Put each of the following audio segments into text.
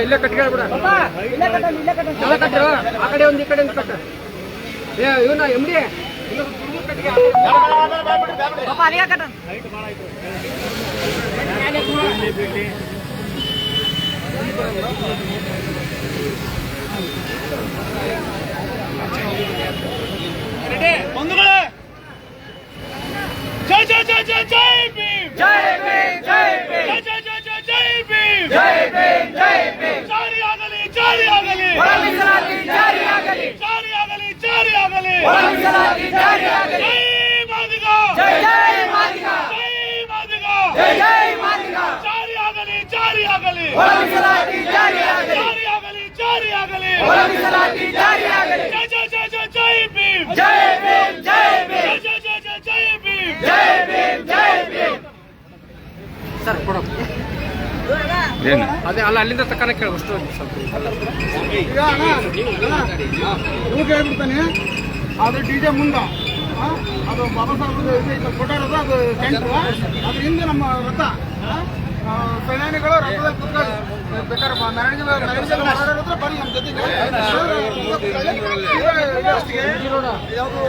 ಇಲ್ಲೇ ಕಟ್ಕೊಳ್ಬಿಡ ಕಟ್ಟಿರೋ ಆ ಕಡೆ ಒಂದು ಈ ಕಡೆ ಒಂದು ಕಟ್ಟ ಇವನ ಎಮ್ ಡಿ ಬಂಧುಗಳೇ, ಜೈ ಜೈ ಜೈ ಜೈ ಜೈ ಭೀಮ್, ಜೈ ಭೀಮ್, ಜೈ ಭೀಮ್, ಜೈ ಜೈ ಜೈ ಜೈ ಭೀಮ್, ಜೈ ಭೀಮ್, ಜೈ ಭೀಮ್. ಜಾರಿಯಾಗಲಿ ಜಾರಿಯಾಗಲಿ ಜಾರಿಯಾಗಲಿ ಜಾರಿಯಾಗಲಿ ಜಾರಿಯಾಗಲಿ ಜಾರಿಯಾಗಲಿ. ಜೈ ಮಾದಿಗ, ಜೈ ಜೈ ಮಾದಿಗ, ಜೈ ಮಾದಿಗ, ಜೈ ಜೈ ಮಾದಿಗ. ಜಾರಿಯಾಗಲಿ ಜಾರಿಯಾಗಲಿ ಜಾರಿಯಾಗಲಿ ಜಾರಿಯಾಗಲಿ ಜಾರಿಯಾಗಲಿ. ಜೈ ಜೈ ಜೈ ಜೈ ಜೈ ಭೀಮ್, ಜೈ ಭೀಮ್, ಜೈ ಭೀಮ್, ಜೈ ಜೈ ಜೈ ಜೈ ಭೀಮ್, ಜೈ ಭೀಮ್, ಜೈ ಭೀಮ್. ಸರ್ ಕೊಡ ಅದೇ ಅಲ್ಲ ಅಲ್ಲಿಂದ ತಕ್ಕನ ಕೇಳಿ ಅಷ್ಟು ಇವಾಗ ಹೇಳ್ಬಿಡ್ತಾನೆ. ಅದು ಡಿಜೆ ಮುಂದೆ ಅದು ಬಾಬಾ ಸಾಹೇಬ್ ಕೊಟ್ಟಾರದ ಅದು ಸೆಂಟ್ರು, ಅದ್ರ ಹಿಂದೆ ನಮ್ಮ ರಥ ಸೈನಿಕರು ರಥದಲ್ಲಿ ಕುತ್ಕೊಂಡು ಬೇಕಾದ್ರೆ ಮೆರವಣಿಗೆ ಬನ್ನಿ ನಮ್ಮ ಜೊತೆಗೆ. ಯಾವುದು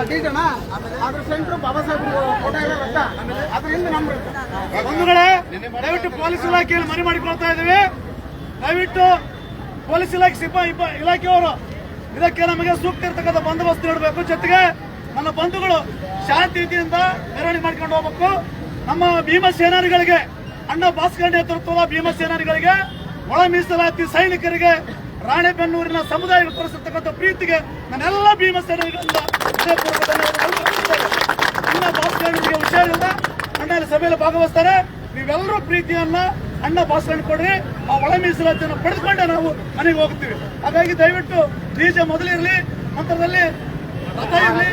ಡಿಜೆನಾ ಅದ್ರ ಸೆಂಟ್ರು ಬಾಬಾ ಸಾಹೇಬ್ ಫೋಟೋ ಇರೋ ರಥ, ಅದ್ರ ಹಿಂದೆ ನಮ್ಮ ರಥ. ಬಂಧುಗಳೇ, ದಯವಿಟ್ಟು ಪೊಲೀಸ್ ಇಲಾಖೆಯಲ್ಲಿ ಮನವಿ ಮಾಡಿಕೊಳ್ತಾ ಇದ್ದೀವಿ. ದಯವಿಟ್ಟು ಪೊಲೀಸ್ ಇಲಾಖೆಯವರು ಇದಕ್ಕೆ ನಮಗೆ ಸೂಕ್ತ ಇರತಕ್ಕಂಥ ಬಂದೋಬಸ್ತ್ ನೀಡಬೇಕು. ಜೊತೆಗೆ ನನ್ನ ಬಂಧುಗಳು ಶಾಂತಿ ರೀತಿಯಿಂದ ಮೆರವಣಿಗೆ ಮಾಡ್ಕೊಂಡು ಹೋಗ್ಬೇಕು. ನಮ್ಮ ಭೀಮಸೇನಾನಿಗಳಿಗೆ, ಅಣ್ಣ ಭಾಸ್ಕರ್ ನೇತೃತ್ವದ ಭೀಮಸೇನಾನಿಗಳಿಗೆ, ಒಳ ಮೀಸಲಾತಿ ಸೈನಿಕರಿಗೆ, ರಾಣೆಬೆನ್ನೂರಿನ ಸಮುದಾಯಗಳು ತೋರಿಸಿರ್ತಕ್ಕಂಥ ಪ್ರೀತಿಗೆ ನನ್ನೆಲ್ಲ ಭೀಮಸೇನಾನಿಗಳಿಂದ ಅಣ್ಣ ಭಾಸ್ಕರ್ಗೆ ಹುಷಾರಿಲ್ಲ, ಅಣ್ಣ ಸಭೆಯಲ್ಲಿ ಭಾಗವಹಿಸ್ತಾರೆ. ನೀವೆಲ್ಲರೂ ಪ್ರೀತಿಯನ್ನ ಅಣ್ಣ ಭಾಸ್ಕರ್ ಕೊಡ್ರಿ, ಆ ಒಳ ಮೀಸಲಾತಿಯನ್ನು ಪಡೆದುಕೊಂಡೆ ನಾವು ಮನೆಗೆ ಹೋಗ್ತೀವಿ. ಹಾಗಾಗಿ ದಯವಿಟ್ಟು ಡಿಜೆ ಮೊದಲಿರಲಿ, ನಂತರದಲ್ಲಿ ರಥ ಇರಲಿ,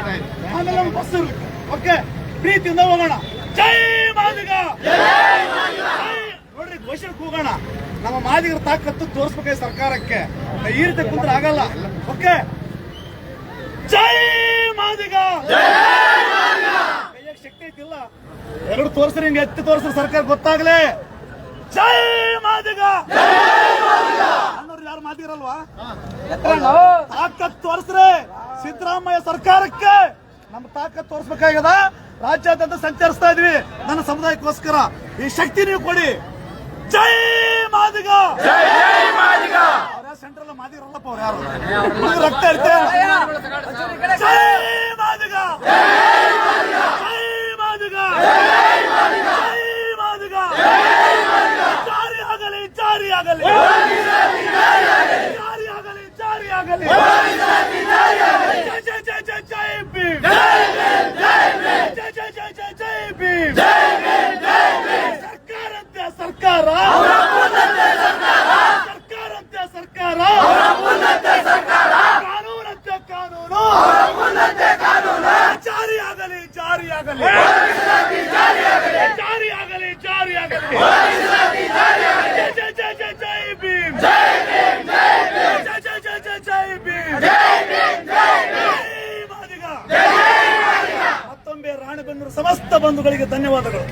ಆಮೇಲೆ ಒಂದು ಬಸ್ ಇರಲಿ. ಓಕೆ, ಪ್ರೀತಿಯಿಂದ ಹೋಗೋಣ. ಜೈ ಮಾದಿಗ, ನೋಡ್ರಿ ಘೋಷಣೆ ಕೂಗೋಣ. ನಮ್ಮ ಮಾದಿಗರ ತಾಕತ್ತು ತೋರಿಸ್ಬೇಕು ಸರ್ಕಾರಕ್ಕೆ. ಈ ರೀತಿ ಕುಂದ್ರೆ ಆಗಲ್ಲ. ಓಕೆ, ಜೈ ಮಾದಿಗ, ಕೈಯಾಗ ಶಕ್ತಿ ಐತಿಲ್ಲ, ಎರಡು ತೋರಿಸ್ರಿ, ಹಿಂಗೆ ಎತ್ತಿ ತೋರಿಸ್ರಿ ಸರ್ಕಾರ ಗೊತ್ತಾಗ್ಲಿ. ಜೈ ಮಾದಿಗ, ಅನ್ನೋರು ಯಾರು ಮಾದಿಗರಲ್ವಾ? ತಾಕತ್ ತೋರಿಸ್ರಿ ಸಿದ್ದರಾಮಯ್ಯ ಸರ್ಕಾರಕ್ಕೆ. ನಮ್ಮ ತಾಕತ್ ತೋರಿಸ್ಬೇಕಾಗ್ಯದ. ರಾಜ್ಯಾದ್ಯಂತ ಸಂಚರಿಸ್ತಾ ಇದ್ವಿ ನನ್ನ ಸಮುದಾಯಕ್ಕೋಸ್ಕರ. ಈ ಶಕ್ತಿ ನೀವು ಕೊಡಿ. ಜೈ ಮಾದಿಗ, ಜೈ ಮಾದಿಗ. ಅವ್ರ ಸೆಂಟ್ರಲ್ ಮಾದಿಗರಲ್ಲಪ್ಪ, ಅವ್ರು ಯಾರು ರಕ್ತ ಇರ್ತೇವೆ. ಜೈ ಮಾದಿಗ, ಜೈ ಮಾದಿಗ, ಜೈ ಮಾದಿಗ. ಜಾರಿಯಾಗಲಿ ಜಾರಿಯಾಗಲಿ ಜಾರಿಯಾಗಲಿ ಜಾರಿಯಾಗಲಿ. ಜೈ ಜೈ ಜೈ ಜೈ ಜೈ ಭೀಮ್, ಜೈ ಜೈ ಜೈ ಜೈ ಜೈ ಭೀಮ್. ಸರ್ಕಾರಂತೆ ಸರ್ಕಾರ, ಸರ್ಕಾರಂತೆ ಸರ್ಕಾರ, ಕಾನೂನಂತೆ ಕಾನೂನು, ಜಾರಿಯಾಗಲಿ ಜಾರಿಯಾಗಲಿ ಜಾರಿಯಾಗಲಿ ಜಾರಿಯಾಗಲಿ. ಜೈ ಜೈ ಜೈ ಜೈ ಭೀಮ್, ಜೈ ಜೈ ಜೈ ಜೈ ಜೈ ಭೀಮ್. ಮತ್ತೊಮ್ಮೆ ರಾಣೆಬೆನ್ನೂರು ಸಮಸ್ತ ಬಂಧುಗಳಿಗೆ ಧನ್ಯವಾದಗಳು.